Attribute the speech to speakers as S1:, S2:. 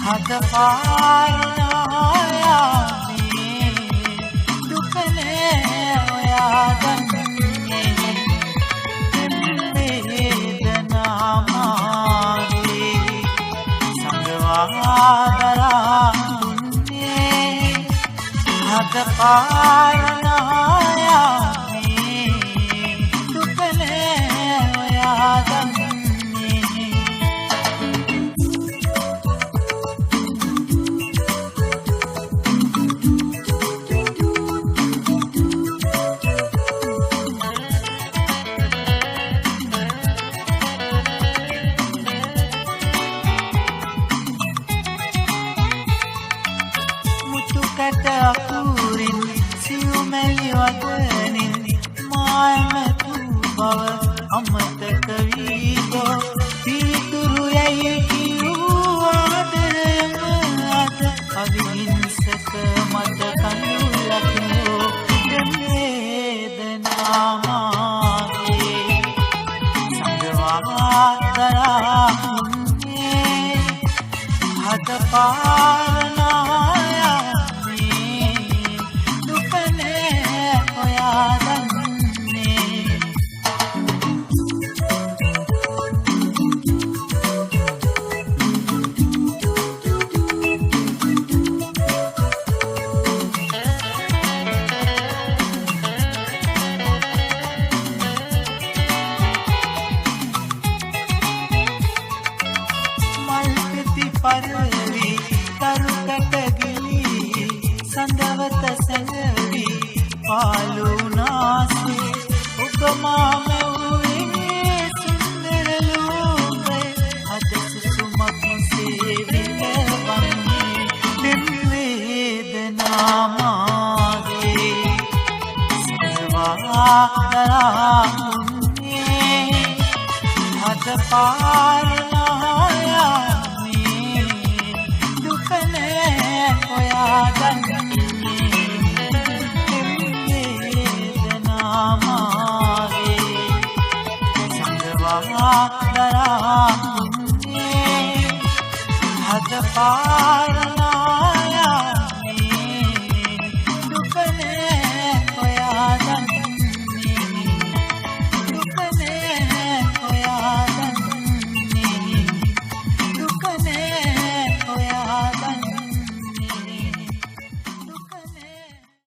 S1: හද පාරනායාමේ දුකනේ ඔයා දන්නේ වේදනා මාගේ සංගවාදරා දුන්නේ හද පාරනායාමේ දුකනේ ඔයා දන්නේ කට අකුරින් සියුමැලි වදනින් මායමතු බව අමතක වී ගෝ පිළිතුරු යැයි කියූ ආදරයම අද අවිහිංසක මත කඳුලකිනෝ වේදනා මාගේ සංගවා දරා මුන්නේ හද පාරනාය පරවි තරුකට ගිලී සඳවත සැඟවි පාලුනාසේ ඔබ මාම වූයේ සුන්දර ලෝකය අද සුසුමක් නොසේ විඳවන්නේ දෙම් වේදනා මාගේ සංගවාදරා මුන්නේ හද පාරනායා ඔයා දන්නේ වේදනා මාගේ සංගවාදරා මුන්නේ හද පාරනා